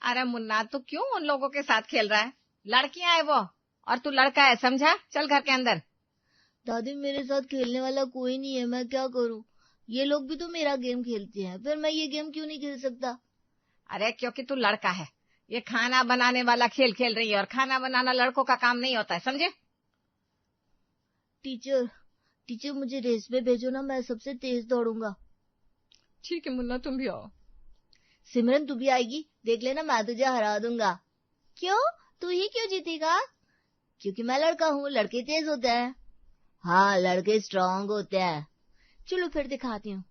अरे मुन्ना, तू क्यों उन लोगों के साथ खेल रहा है? लड़कियां है वो, और तू लड़का है, समझा? चल घर के अंदर। दादी मेरे साथ खेलने वाला कोई नहीं है, मैं क्या करूं? ये लोग भी तो मेरा गेम खेलते हैं, फिर मैं ये गेम क्यों नहीं खेल सकता? अरे क्योंकि तू लड़का है। ये खाना बनाने वाला खेल खेल रही है, और खाना बनाना लड़कों का काम नहीं होता है, समझे? टीचर टीचर मुझे रेस में भेजो ना, मैं सबसे तेज दौड़ूंगा। ठीक है मुन्ना, तुम भी आओ। सिमरन तू भी आएगी? देख लेना, मैं तुझे हरा दूंगा। क्यों? तू ही क्यों जीतेगा? क्योंकि मैं लड़का हूँ, लड़के तेज होते हैं। हाँ, लड़के स्ट्रांग होते हैं। चलो फिर दिखाती हूँ।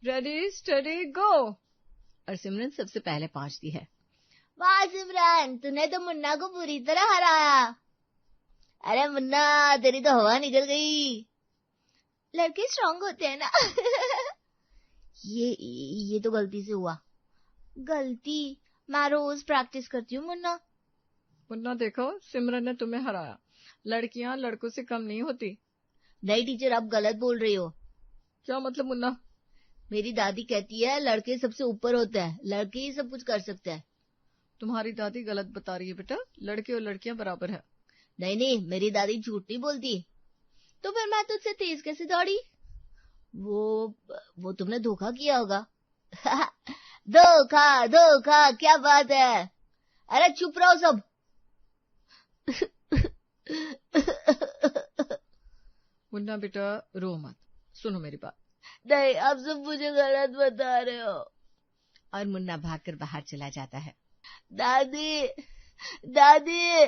रेडी स्टडी गो। और सिमरन सबसे पहले पहुंचती है। वाह सिमरन, तूने तो मुन्ना को पूरी तरह हराया। अरे मुन्ना, तेरी तो हवा निकल गई। लड़के स्ट्रांग होते हैं ना। ये तो गलती से हुआ। गलती? मैं रोज प्रैक्टिस करती हूँ मुन्ना। मुन्ना देखो, सिमरन ने तुम्हें हराया। लड़कियां लड़कों से कम नहीं होती। नहीं टीचर, आप गलत बोल रही हो। क्या मतलब मुन्ना? मेरी दादी कहती है लड़के सबसे ऊपर होते हैं, लड़के ही सब कुछ कर सकते हैं। तुम्हारी दादी गलत बता रही है बेटा, लड़के और लड़कियां बराबर है। नहीं नहीं, मेरी दादी झूठ नहीं बोलती। तो फिर मैं तुझसे तेज कैसे दौड़ी? वो तुमने धोखा किया होगा। धोखा धोखा, क्या बात है? अरे चुप रहो सब। मुन्ना बेटा रो मत, सुनो मेरी बात। नहीं, आप सब मुझे गलत बता रहे हो। और मुन्ना भागकर बाहर चला जाता है। दादी दादी।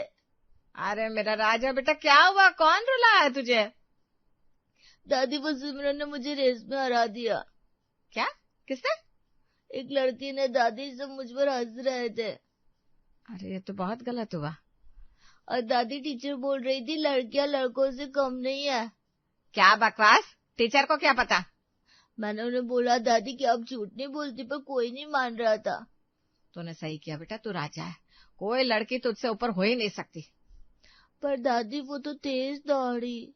अरे मेरा राजा बेटा, क्या हुआ? कौन रुला है तुझे? दादी, वो सिमरन ने मुझे रेस में हरा दिया। क्या? किसने? एक लड़की ने। दादी सब मुझ पर हंस रहे थे। अरे ये तो बहुत गलत हुआ। और दादी टीचर बोल रही थी लड़कियां लड़कों से कम नहीं है। क्या बकवास? टीचर को क्या पता? मैंने उन्हें बोला दादी कि आप झूठ नहीं बोलती, पर कोई नहीं मान रहा था। तूने सही किया बेटा, तू राजा है, कोई लड़की तुझसे ऊपर हो ही नहीं सकती। पर दादी वो तो तेज दौड़ी।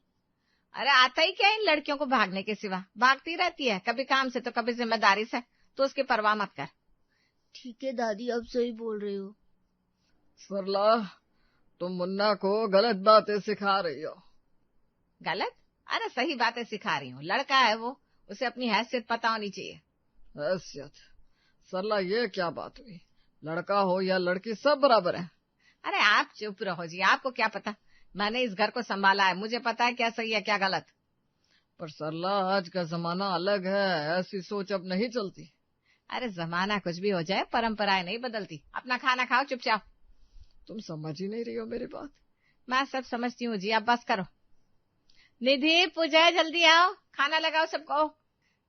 अरे आता ही क्या इन लड़कियों को भागने के सिवा? भागती रहती है, कभी काम से तो कभी जिम्मेदारी से, तो उसकी परवाह मत कर। ठीक है दादी, अब सही बोल रही हो। सरला, तुम मुन्ना को गलत बातें सिखा रही हो। गलत? अरे सही बातें सिखा रही हूँ, लड़का है वो, उसे अपनी हैसियत पता होनी चाहिए। हैसियत? सरला ये क्या बात हुई? लड़का हो या लड़की सब बराबर है। अरे आप चुप रहो जी, आपको क्या पता? मैंने इस घर को संभाला है, मुझे पता है क्या सही है क्या गलत। पर सरला, आज का जमाना अलग है, ऐसी सोच अब नहीं चलती। अरे जमाना कुछ भी हो जाए, परंपराएं नहीं बदलती। अपना खाना खाओ चुपचाप। तुम समझ ही नहीं रही हो मेरी बात। मैं सब समझती हूँ जी, आप बस करो। निधि, पूजा, जल्दी आओ, खाना लगाओ सबको।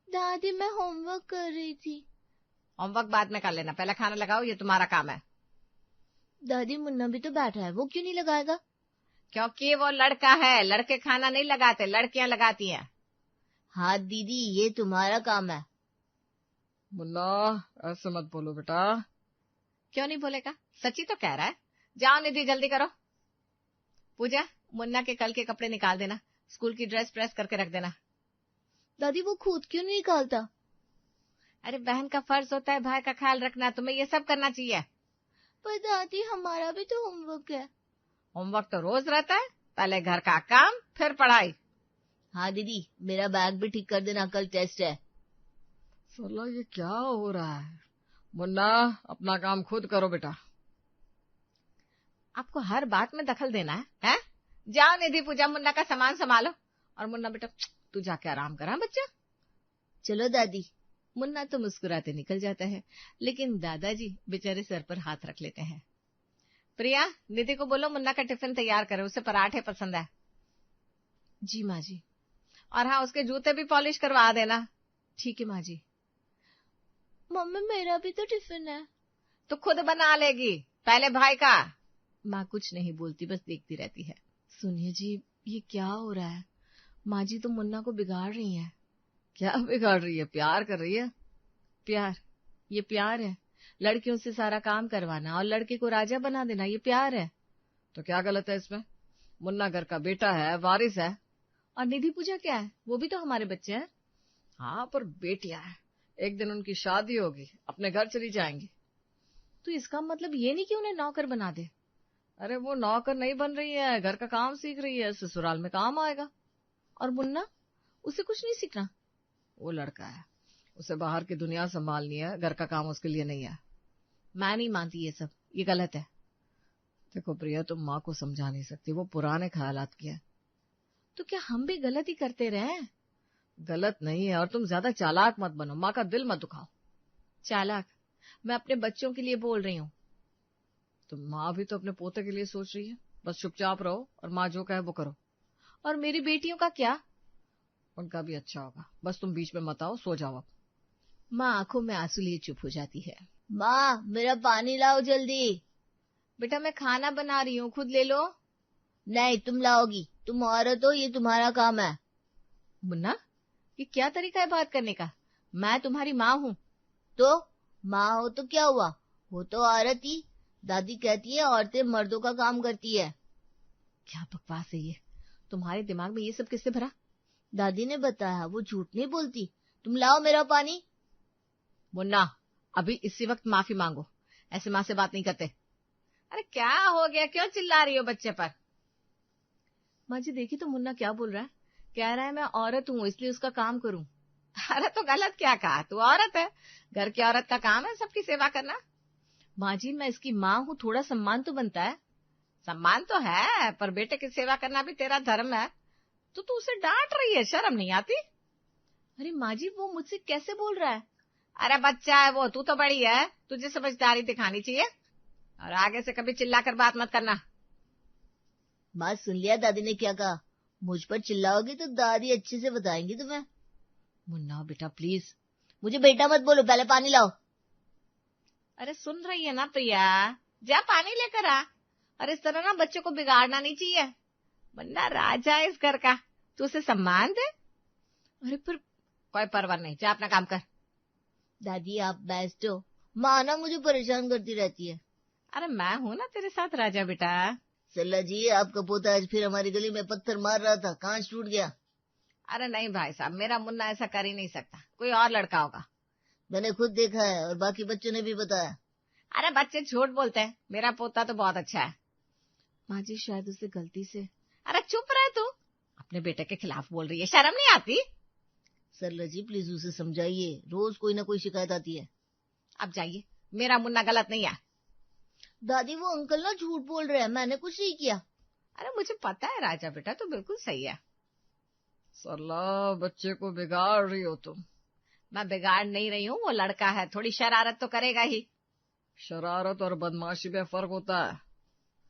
दादी मैं होमवर्क कर रही थी। होमवर्क बाद में कर लेना, पहले खाना लगाओ, ये तुम्हारा काम है। दादी मुन्ना भी तो बैठा है, वो क्यों नहीं लगाएगा? क्योंकि वो लड़का है, लड़के खाना नहीं लगाते, लड़कियां लगाती हैं। हाँ दीदी, ये तुम्हारा काम है। मुन्ना ऐसे मत बोलो बेटा। क्यों नहीं बोलेगा? सच्ची तो कह रहा है। जाओ निधि, जल्दी करो। पूजा, मुन्ना के कल के कपड़े निकाल देना, स्कूल की ड्रेस प्रेस करके रख देना। दादी वो खुद क्यों नहीं निकालता? अरे बहन का फर्ज होता है भाई का ख्याल रखना, तुम्हें ये सब करना चाहिए। पर दादी हमारा भी तो होमवर्क है। होमवर्क तो रोज रहता है, पहले घर का काम फिर पढ़ाई। हाँ दीदी, मेरा बैग भी ठीक कर देना, कल टेस्ट है। सरला ये क्या हो रहा है? मुन्ना अपना काम खुद करो बेटा। आपको हर बात में दखल देना है? जाओ निधि, पूजा, मुन्ना का सामान संभालो। और मुन्ना बेटा तू जाके आराम करा बच्चा। चलो दादी। मुन्ना तो मुस्कुराते निकल जाता है, लेकिन दादाजी बेचारे सर पर हाथ रख लेते हैं। प्रिया, निधि को बोलो मुन्ना का टिफिन तैयार करे, उसे पराठे पसंद है। जी माँ जी। और हाँ, उसके जूते भी पॉलिश करवा देना। ठीक है माँ जी। मम्मी मेरा भी तो टिफिन है। तो खुद बना लेगी, पहले भाई का। माँ कुछ नहीं बोलती, बस देखती रहती है। सुनिए जी, ये क्या हो रहा है? माँ जी तो मुन्ना को बिगाड़ रही हैं। क्या बिगाड़ रही है? प्यार कर रही है। प्यार? ये प्यार है? लड़कियों से सारा काम करवाना और लड़के को राजा बना देना, ये प्यार है? तो क्या गलत है इसमें? मुन्ना घर का बेटा है, वारिस है। और निधि पूजा क्या है? वो भी तो हमारे बच्चे हैं। हाँ पर बेटियां हैं, एक दिन उनकी शादी होगी, अपने घर चली जाएंगी। तो इसका मतलब ये नहीं कि उन्हें नौकर बना दे। अरे वो नौकर नहीं बन रही है, घर का काम सीख रही है, ससुराल में काम आएगा। और मुन्ना, उसे कुछ नहीं सीखना। वो लड़का है, उसे बाहर की दुनिया संभालनी है, घर का काम उसके लिए नहीं है। मैं नहीं मानती ये सब, ये गलत है। देखो प्रिया, तुम माँ को समझा नहीं सकती, वो पुराने ख्यालात की है। तो क्या हम भी गलत ही करते रहे? गलत नहीं है, और तुम ज्यादा चालाक मत बनो, माँ का दिल मत दुखाओ। चालाक? मैं अपने बच्चों के लिए बोल रही हूँ। तो माँ भी तो अपने पोते के लिए सोच रही है। बस चुपचाप रहो और माँ जो कहे वो करो। और मेरी बेटियों का क्या? उनका भी अच्छा होगा, बस तुम बीच में मत आओ, सो जाओ अब। माँ आंखों में आंसू लिए चुप हो जाती है। माँ, मेरा पानी लाओ जल्दी। बेटा मैं खाना बना रही हूँ, खुद ले लो। नहीं, तुम लाओगी, तुम औरत हो, ये तुम्हारा काम है। मुन्ना, ये क्या तरीका है बात करने का? मैं तुम्हारी माँ हूँ। तो माँ हो तो क्या हुआ, वो तो औरत ही। दादी कहती है औरतें मर्दों का काम करती है। क्या बकवास है ये? तुम्हारे दिमाग में ये सब किसने भरा? दादी ने बताया, वो झूठ नहीं बोलती। तुम लाओ मेरा पानी। मुन्ना, अभी इसी वक्त माफी मांगो, ऐसे माँ से बात नहीं करते। अरे क्या हो गया, क्यों चिल्ला रही हो बच्चे पर? माँ जी देखी तो मुन्ना क्या बोल रहा है, कह रहा है मैं औरत हूँ इसलिए उसका काम करूं। अरे तो गलत क्या कहा, तू औरत है, घर की औरत का काम है सबकी सेवा करना। माँ जी मैं इसकी माँ हूँ, थोड़ा सम्मान तो बनता है। सम्मान तो है, पर बेटे की सेवा करना भी तेरा धर्म है। तो तू उसे डांट रही है, शर्म नहीं आती? अरे माँ जी वो मुझसे कैसे बोल रहा है? अरे बच्चा है वो, तू तो बड़ी है, तुझे समझदारी दिखानी चाहिए। और आगे से कभी चिल्लाकर बात मत करना। माँ सुन लिया दादी ने क्या कहा? मुझ पर चिल्लाओगी तो दादी अच्छे से बताएंगी तुम्हें। मुन्ना बेटा प्लीज। मुझे बेटा मत बोलो, पहले पानी लाओ। अरे सुन रही है ना प्रिया, जा पानी लेकर आ। और इस तरह ना बच्चों को बिगाड़ना नहीं चाहिए। मुन्ना राजा है इस घर का, तू उसे सम्मान दे। अरे पर कोई परवाह नहीं, जा अपना काम कर। दादी आप बेस्ट हो, माँ ना मुझे परेशान करती रहती है। अरे मैं हूं ना तेरे साथ राजा बेटा। सल्ला जी, आपका पोता आज फिर हमारी गली में पत्थर मार रहा था, कांच टूट गया। अरे नहीं भाई साहब, मेरा मुन्ना ऐसा कर ही नहीं सकता, कोई और लड़का होगा। मैंने खुद देखा है और बाकी बच्चों ने भी बताया। अरे बच्चे झूठ बोलते हैं, मेरा पोता तो बहुत अच्छा है। माँ जी शायद उसे गलती से। अरे चुप रहे तू, अपने बेटे के खिलाफ बोल रही है, शर्म नहीं आती? सरला जी प्लीज उसे समझाइए, रोज कोई ना कोई शिकायत आती है। अब जाइए, मेरा मुन्ना गलत नहीं है। दादी वो अंकल ना झूठ बोल रहे हैं, मैंने कुछ नहीं किया। अरे मुझे पता है राजा बेटा, तो बिल्कुल सही है। सरला बच्चे को बिगाड़ रही हो तुम। मैं बिगाड़ नहीं रही हूँ, वो लड़का है, थोड़ी शरारत तो करेगा ही। शरारत और बदमाशी में फर्क होता है।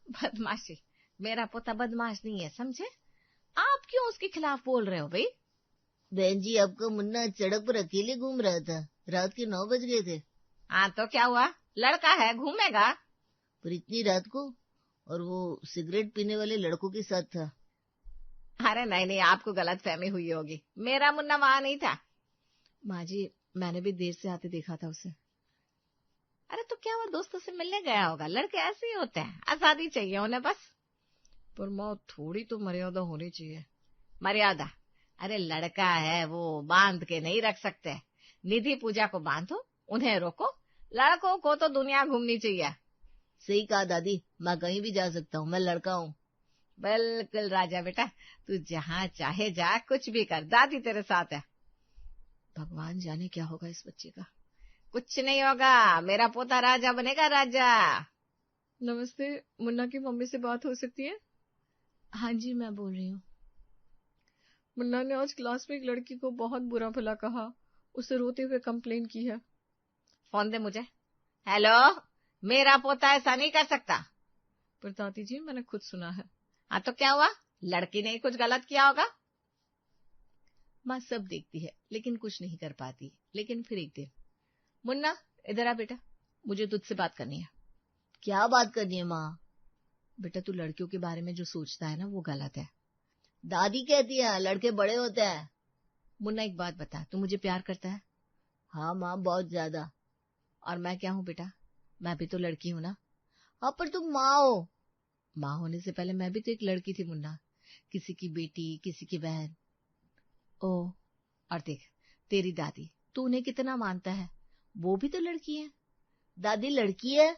बदमाशी? मेरा पोता बदमाश नहीं है, समझे? आप क्यों उसके खिलाफ बोल रहे हो भाई? बहन जी आपका मुन्ना सड़क पर अकेले घूम रहा था, रात के 9 बज गए थे। हाँ तो क्या हुआ, लड़का है घूमेगा। पर इतनी रात को, और वो सिगरेट पीने वाले लड़कों के साथ था। अरे नहीं नहीं, आपको गलत फहमी हुई होगी, मेरा मुन्ना वहां नहीं था। माँ जी मैंने भी देर से आते देखा था उसे। अरे तो क्या वो दोस्तों से मिलने गया होगा, लड़के ऐसे ही होते हैं, आजादी चाहिए उन्हें बस। पर माँ थोड़ी तो मर्यादा होनी चाहिए। मर्यादा? अरे लड़का है वो, बांध के नहीं रख सकते। निधि पूजा को बांधो, उन्हें रोको। लड़कों को तो दुनिया घूमनी चाहिए। सही कहा दादी, मैं कहीं भी जा सकता हूँ, मैं लड़का हूँ। बिल्कुल राजा बेटा, तू जहाँ चाहे जा, कुछ भी कर, दादी तेरे साथ है। भगवान जाने क्या होगा इस बच्चे का। कुछ नहीं होगा, मेरा पोता राजा बनेगा, राजा। नमस्ते, मुन्ना की मम्मी से बात हो सकती है? हाँ जी मैं बोल रही हूँ। मुन्ना ने आज क्लास में एक लड़की को बहुत बुरा भला कहा, उसे रोते हुए कंप्लेन की है। फोन दे मुझे। हेलो, मेरा पोता ऐसा नहीं कर सकता। पर दादी जी मैंने खुद सुना है। हाँ तो क्या हुआ, लड़की ने कुछ गलत किया होगा। माँ सब देखती है लेकिन कुछ नहीं कर पाती। लेकिन फिर एक दिन, मुन्ना इधर आ बेटा, मुझे तुझसे बात करनी है। क्या बात करनी है माँ? बेटा तू लड़कियों के बारे में जो सोचता है ना वो गलत है। दादी कहती है लड़के बड़े होते हैं। मुन्ना एक बात बता, तू मुझे प्यार करता है? हाँ माँ, बहुत ज्यादा। और मैं क्या हूँ बेटा, मैं भी तो लड़की हूँ ना। हाँ पर तुम माँ हो। माँ होने से पहले मैं भी तो एक लड़की थी मुन्ना, किसी की बेटी, किसी की बहन। ओ, और देख तेरी दादी, तू उन्हें कितना मानता है, वो भी तो लड़की है। दादी लड़की है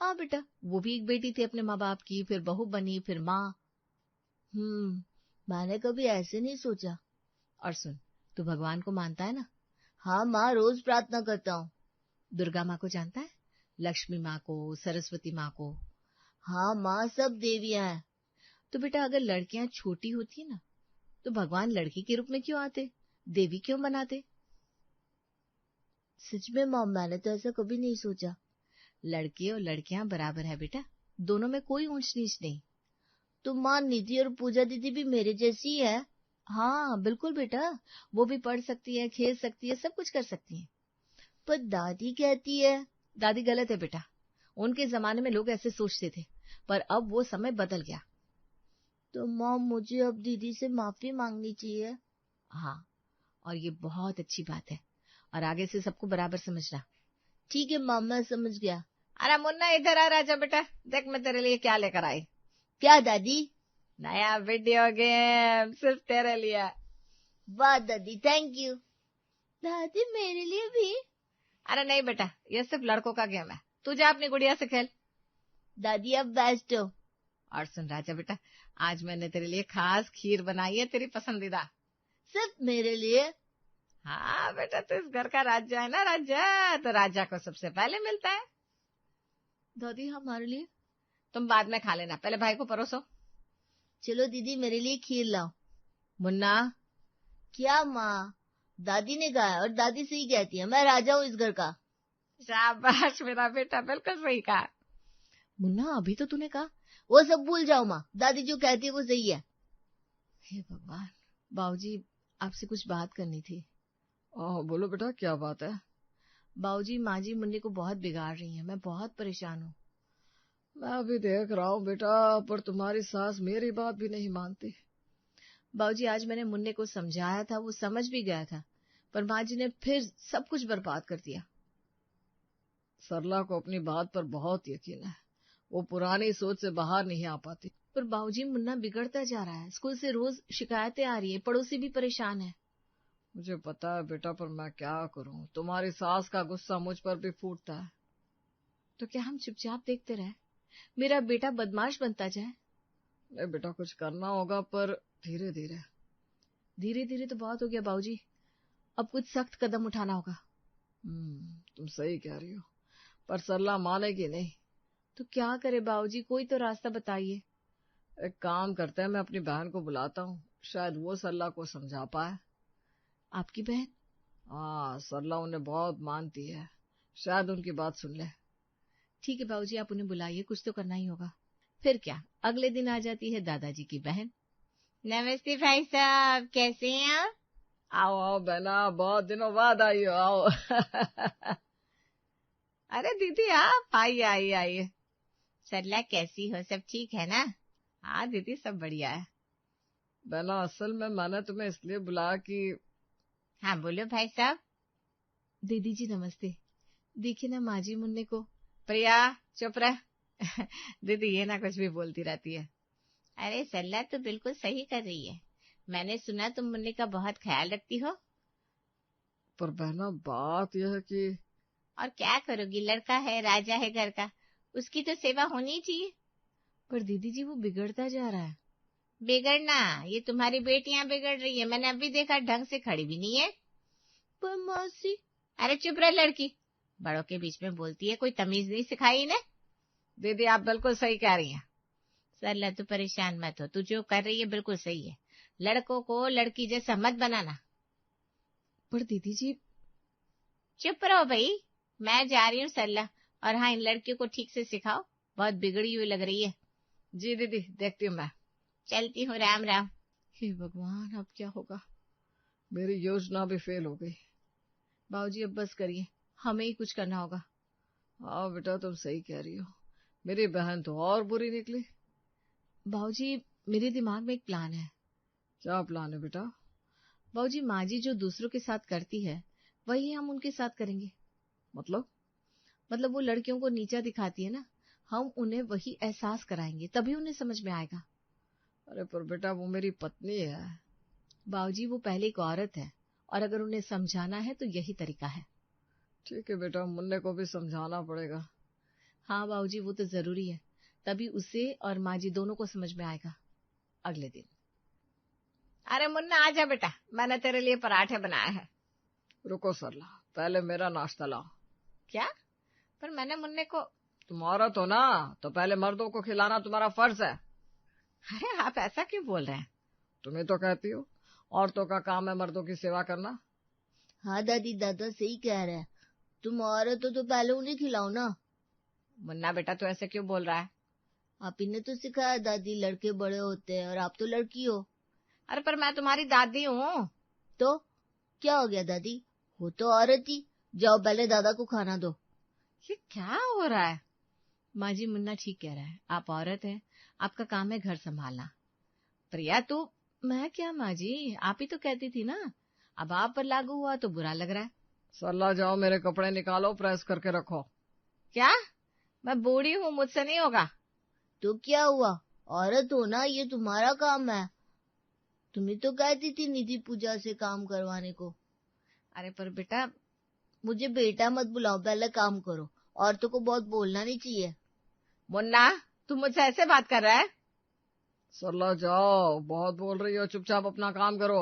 हाँ बेटा, वो भी एक बेटी थी अपने माँ बाप की, फिर बहू बनी, फिर माँ। मैंने कभी ऐसे नहीं सोचा। और सुन, तू भगवान को मानता है ना? हाँ माँ, रोज प्रार्थना करता हूँ। दुर्गा माँ को जानता है? लक्ष्मी माँ को, सरस्वती माँ को? हाँ माँ, सब देवियां हैं। तो बेटा अगर लड़कियां छोटी होती ना, तो भगवान लड़की के रूप में क्यों आते, देवी क्यों बनाते? सच में माँ, मैंने तो ऐसा कभी नहीं सोचा। लड़के और लड़कियां बराबर है बेटा, दोनों में कोई ऊंच नीच नहीं। तो माँ, निधि और पूजा दीदी भी मेरे जैसी है? हाँ बिल्कुल बेटा, वो भी पढ़ सकती है, खेल सकती है, सब कुछ कर सकती है। पर दादी कहती है। दादी गलत है बेटा, उनके जमाने में लोग ऐसे सोचते थे, पर अब वो समय बदल गया। तो माँ, मुझे अब दीदी से माफी मांगनी चाहिए? हाँ, और ये बहुत अच्छी बात है, और आगे से सबको बराबर समझना। ठीक है माँ, मैं समझ गया। अरे मुन्ना, इधर आ राजा बेटा, देख मैं तेरे लिए क्या लेकर आई। क्या दादी? नया वीडियो गेम, सिर्फ तेरे लिए। वाह दादी, थैंक यू। दादी, मेरे लिए भी? अरे नहीं बेटा, ये सिर्फ लड़कों का गेम है, तू जा अपनी गुड़िया से खेल। दादी, अब बेस्ट हो। और सुन राजा बेटा, आज मैंने तेरे लिए खास खीर बनाई है, तेरी पसंदीदा। सिर्फ मेरे लिए? हाँ बेटा, तो इस घर का राजा है ना, राजा तो राजा को सबसे पहले मिलता है। दादी, हमारे लिए? तुम बाद में खा लेना, पहले भाई को परोसो। चलो दीदी, मेरे लिए खीर लाओ। मुन्ना। क्या माँ? दादी ने कहा है, और दादी सही कहती है, मैं राजा हूँ इस घर का। शाबाश मेरा बेटा, बिल्कुल सही कहा। मुन्ना, अभी तो तूने कहा। वो सब भूल जाओ माँ, दादी जो कहती है वो सही है। हे भगवान, बाबूजी आपसे कुछ बात करनी थी। बोलो बेटा, क्या बात है? बाबूजी, माँ जी मुन्ने को बहुत बिगाड़ रही है, मैं बहुत परेशान हूँ। मैं अभी देख रहा हूँ बेटा, पर तुम्हारी सास मेरी बात भी नहीं मानती। बाबूजी, आज मैंने मुन्ने को समझाया था, वो समझ भी गया था, पर माँ जी ने फिर सब कुछ बर्बाद कर दिया। सरला को अपनी बात पर बहुत यकीन है, वो पुरानी सोच से बाहर नहीं आ पाती। पर बाबूजी, मुन्ना बिगड़ता जा रहा है, स्कूल से रोज शिकायतें आ रही है, पड़ोसी भी परेशान है। मुझे पता है बेटा, पर मैं क्या करूं, तुम्हारी सास का गुस्सा मुझ पर भी फूटता है। तो क्या हम चुपचाप देखते रहे, मेरा बेटा बदमाश बनता जाए? नहीं बेटा, कुछ करना होगा, पर धीरे धीरे। धीरे धीरे तो बहुत हो गया बाबूजी, अब कुछ सख्त कदम उठाना होगा। तुम सही कह रही हो, पर सरला मानेगी नहीं। तो क्या करे बाबूजी, कोई तो रास्ता बताइए। एक काम करते हैं, मैं अपनी बहन को बुलाता हूँ, शायद वो सरला को समझा पाए। आपकी बहन? हाँ, सरला उन्हें बहुत मानती है, शायद उनकी बात सुन ले। ठीक है बाबूजी, आप उन्हें बुलाइए, कुछ तो करना ही होगा। फिर क्या, अगले दिन आ जाती है दादाजी की बहन। नमस्ते भाई साहब, कैसे हैं आप? आओ आओ बहना, बहुत दिनों बाद आई हो, आओ। अरे दीदी आप आइए आइए आइए। सरला कैसी हो, सब ठीक है ना? हाँ दीदी, सब बढ़िया है। बहना, असल में मैंने तुम्हें इसलिए बुलाया कि। हाँ बोलो भाई साहब। दीदी जी नमस्ते, देखिए ना माँ जी मुन्ने को। प्रिया चुप रह। दीदी ये ना कुछ भी बोलती रहती है। अरे सरला तो बिल्कुल सही कर रही है, मैंने सुना तुम मुन्ने का बहुत ख्याल रखती हो। पर बहना, बात यह है कि। और क्या करोगी, लड़का है, राजा है घर का, उसकी तो सेवा होनी चाहिए। पर दीदी जी वो बिगड़ता जा रहा है। बिगड़ना, ये तुम्हारी बेटियां बिगड़ रही है, मैंने अभी देखा ढंग से खड़ी भी नहीं है। पर मौसी। अरे चुप रह लड़की, बड़ों के बीच में बोलती है, कोई तमीज नहीं सिखाई इन्हें। दीदी आप बिल्कुल सही कह रही हैं। सरला तू परेशान मत हो, तू जो कर रही है बिल्कुल सही है, लड़कों को लड़की जैसा मत बनाना। पर दीदी जी। चुप रहो भाई, मैं जा रही हूँ सरला, और हाँ इन लड़कियों को ठीक से सिखाओ, बहुत बिगड़ी हुई लग रही है। जी दीदी, देखती हूँ मैं, चलती हूँ, राम राम। हे भगवान, अब क्या होगा, मेरी योजना भी फेल हो गई। बाबूजी अब बस करिए, हमें ही कुछ करना होगा। हाँ बेटा, तुम सही कह रही हो, मेरी बहन तो और बुरी निकली। बाबूजी मेरे दिमाग में एक प्लान है। क्या प्लान है बेटा? बाबूजी, माँ जी जो दूसरों के साथ करती है, वही हम उनके साथ करेंगे। मतलब वो लड़कियों को नीचा दिखाती है ना, हम उन्हें वही एहसास कराएंगे, तभी उन्हें समझ में आएगा। अरे पर बेटा, वो मेरी पत्नी है। बाबूजी वो पहले एक औरत है, और अगर उन्हें समझाना है तो यही तरीका है। ठीक है बेटा, मुन्ने को भी समझाना पड़ेगा। हाँ बाबूजी, वो तो जरूरी है, तभी उसे और माँ जी दोनों को समझ में आएगा। अगले दिन, अरे मुन्ना आजा बेटा, मैंने तेरे लिए पराठे बनाए हैं। रुको सरला, पहले मेरा नाश्ता लाओ। क्या? पर मैंने मुन्ने को। तुम औरत हो ना, तो पहले मर्दों को खिलाना तुम्हारा फर्ज है। अरे आप ऐसा क्यों बोल रहे हैं? तुम्हें तो कहती हो औरतों का काम है मर्दों की सेवा करना। हाँ दादी, दादा सही कह रहे हैं। तुम औरत हो तो पहले उन्हें खिलाओ ना। मुन्ना बेटा, तू ऐसे क्यों बोल रहा है? आप ही ने तो सिखाया दादी, लड़के बड़े होते हैं और आप तो लड़की हो। अरे पर मैं तुम्हारी दादी हूँ। तो क्या हो गया दादी, वो तो औरत ही। जाओ पहले दादा को खाना दो। ये क्या हो रहा है? माँ जी, मुन्ना ठीक कह रहा है, आप औरत हैं, आपका काम है घर संभालना। प्रिया तू। मैं क्या माँ जी, आप ही तो कहती थी ना, अब आप पर लागू हुआ तो बुरा लग रहा है। सरला जाओ, मेरे कपड़े निकालो, प्रेस करके रखो। क्या? मैं बूढ़ी हूँ, मुझसे नहीं होगा। तो क्या हुआ, औरत हो ना, ये तुम्हारा काम है। तुम्हें तो कहती थी निधि पूजा से काम करवाने को। अरे पर बेटा। मुझे बेटा मत बुलाओ, पहले काम करो। औरतों को बहुत बोलना नहीं चाहिए। मुन्ना, तू मुझसे ऐसे बात कर रहा है? सरला जाओ, बहुत बोल रही हो, चुपचाप अपना काम करो।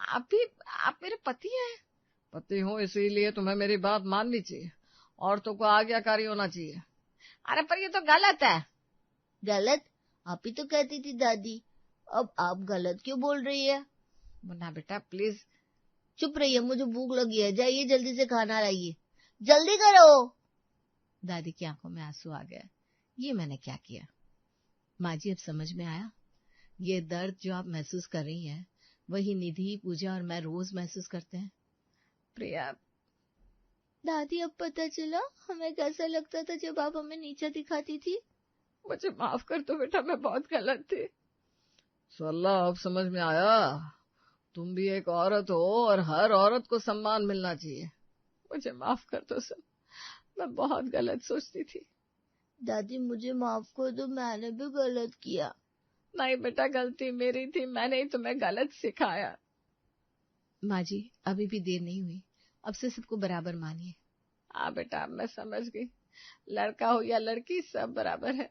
आप मेरे पति हैं। पति हूँ, इसीलिए तुम्हें मेरी बात माननी चाहिए, औरतों को आज्ञाकारी होना चाहिए। अरे पर ये तो गलत है। गलत? आप ही तो कहती थी दादी, अब आप गलत क्यों बोल रही है? मुन्ना बेटा प्लीज। चुप रहिए, मुझे भूख लगी है। जाइए जल्दी से खाना लाइए, जल्दी करो। दादी की आंखों में आंसू आ गया। ये मैंने क्या किया? माँ जी, अब समझ में आया, ये दर्द जो आप महसूस कर रही हैं वही निधि, पूजा और मैं रोज महसूस करते हैं। प्रिया। दादी, अब पता चला हमें कैसा लगता था जब आप हमें नीचा दिखाती थी। मुझे माफ कर दो बेटा, मैं बहुत गलत थी। सरला, अब समझ में आया, तुम भी एक औरत हो और हर औरत को सम्मान मिलना चाहिए। मुझे माफ कर दो सब, मैं बहुत गलत सोचती थी। दादी मुझे माफ कर दो, मैंने भी गलत किया। नहीं बेटा, गलती मेरी थी, मैंने ही तुम्हें गलत सिखाया। माँ जी, अभी भी देर नहीं हुई, अब से सबको बराबर मानिए। हाँ बेटा, अब मैं समझ गई, लड़का हो या लड़की सब बराबर है।